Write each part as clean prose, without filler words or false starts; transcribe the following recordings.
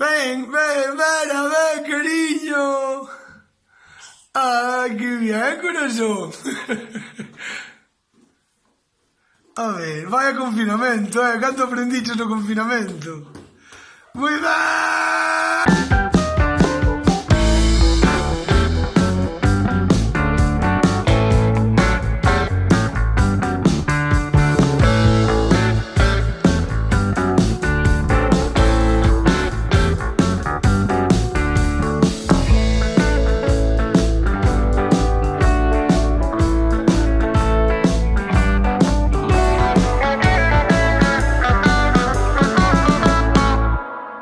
Ven, a ver, cariño. ¡Ay, qué bien, corazón! A ver, vaya confinamento, Canto aprendiches no confinamento? Moi ben!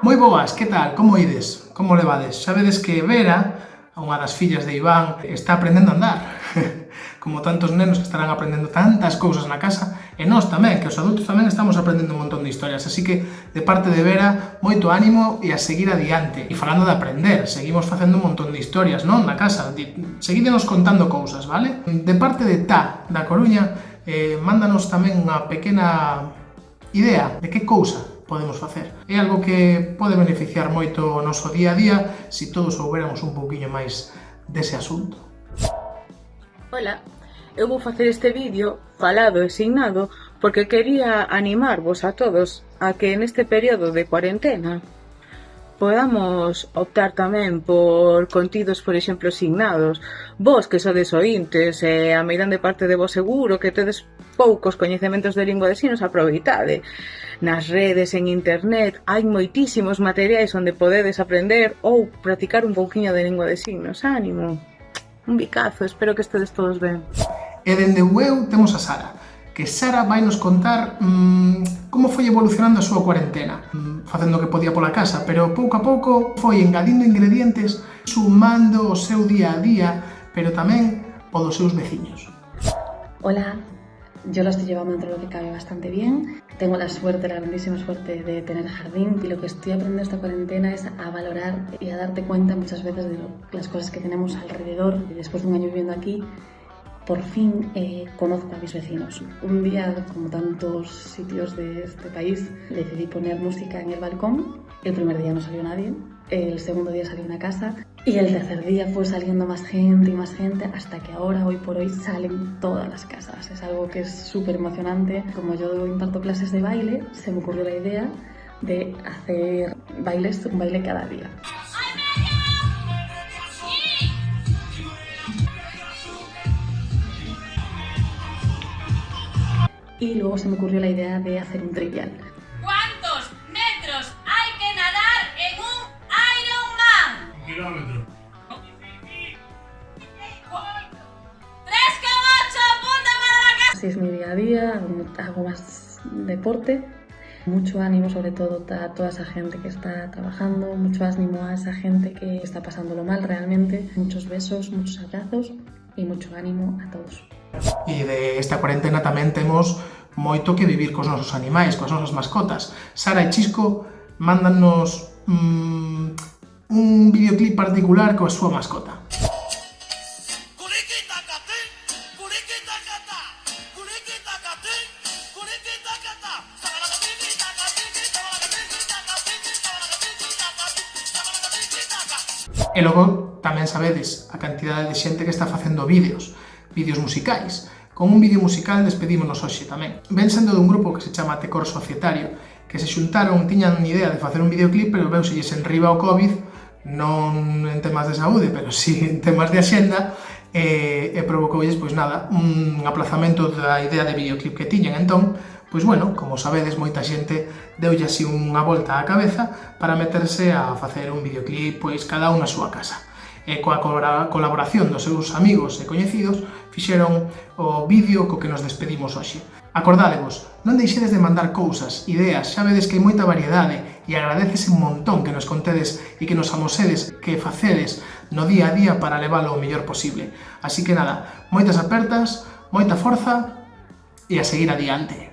Moi boas, que tal? Como ides? Como levades? Sabedes que Vera, unha das fillas de Iván, está aprendendo a andar. Como tantos nenos que estarán aprendendo tantas cousas na casa, e nós tamén, que os adultos tamén estamos aprendendo un montón de historias. Así que, de parte de Vera, moito ánimo e a seguir adiante. E falando de aprender, seguimos facendo un montón de historias, non? Na casa. Seguídenos contando cousas, vale? De parte de Ta, da Coruña, mándanos tamén unha pequena idea de que cousa podemos facer. É algo que pode beneficiar moito o noso día a día se todos soubéramos un pouquiño máis dese asunto. Ola, eu vou facer este vídeo falado e signado porque quería animarvos a todos a que neste período de cuarentena podamos optar tamén por contidos, por exemplo, signados. Vos que sodes ointes e a meirande parte de vos seguro que tedes poucos coñecementos de lingua de signos, aproveitade. Nas redes, en internet, hai moitísimos materiais onde podedes aprender ou practicar un pouquiño de lingua de signos. Ánimo! Un bicazo, espero que estedes todos ben. E dende UEU temos a Sara, que Sara vai nos contar como foi evolucionando a súa cuarentena, facendo o que podía pola casa, pero pouco a pouco foi engadindo ingredientes, sumando o seu día a día, pero tamén o dos seus veciños. Hola, yo lo estoy llevando dentro de lo que cabe bastante bien. Tengo la grandísima suerte de tener jardín, y lo que estoy aprendiendo esta cuarentena es a valorar y a darte cuenta muchas veces de las cosas que tenemos alrededor. Y después de un año viviendo aquí, por fin conozco a mis vecinos. Un día, como tantos sitios de este país, decidí poner música en el balcón. El primer día no salió nadie, el segundo día salió una casa y el tercer día fue saliendo más gente y más gente, hasta que ahora, hoy por hoy, salen todas las casas. Es algo que es súper emocionante. Como yo imparto clases de baile, se me ocurrió la idea de hacer un baile cada día. Y luego se me ocurrió la idea de hacer un trivial. ¿Cuántos metros hay que nadar en un Ironman? 1 kilómetro. 3,8, punto para la casa. Así es mi día a día, hago más deporte. Mucho ánimo sobre todo a toda esa gente que está trabajando, mucho ánimo a esa gente que está pasándolo mal realmente. Muchos besos, muchos abrazos y mucho ánimo a todos. E de esta cuarentena tamén temos moito que vivir cos nosos animais, coas nosas mascotas. Sara e Chisco mándanos un videoclip particular coa súa mascota. E logo tamén sabedes a cantidade de xente que está facendo vídeos musicais. Con un vídeo musical despedímonos hoxe tamén. Ven sendo dun grupo que se chama Tecor Societario, que se xuntaron, tiñan idea de facer un videoclip, pero veuselles enriba o COVID, non en temas de saúde, pero sí en temas de axenda, e provocoulles, pois nada, un aplazamento da idea de videoclip que tiñan. Entón, pois bueno, como sabedes, moita xente deulle así unha volta á cabeza para meterse a facer un videoclip, pois cada un na súa casa. E coa colaboración dos seus amigos e coñecidos fixeron o vídeo co que nos despedimos hoxe. Acordádevos, non deixedes de mandar cousas, ideas, xa vedes que hai moita variedade e agradecese un montón que nos contedes e que nos amosedes que facedes no día a día para leválo o mellor posible. Así que nada, moitas apertas, moita forza e a seguir adiante.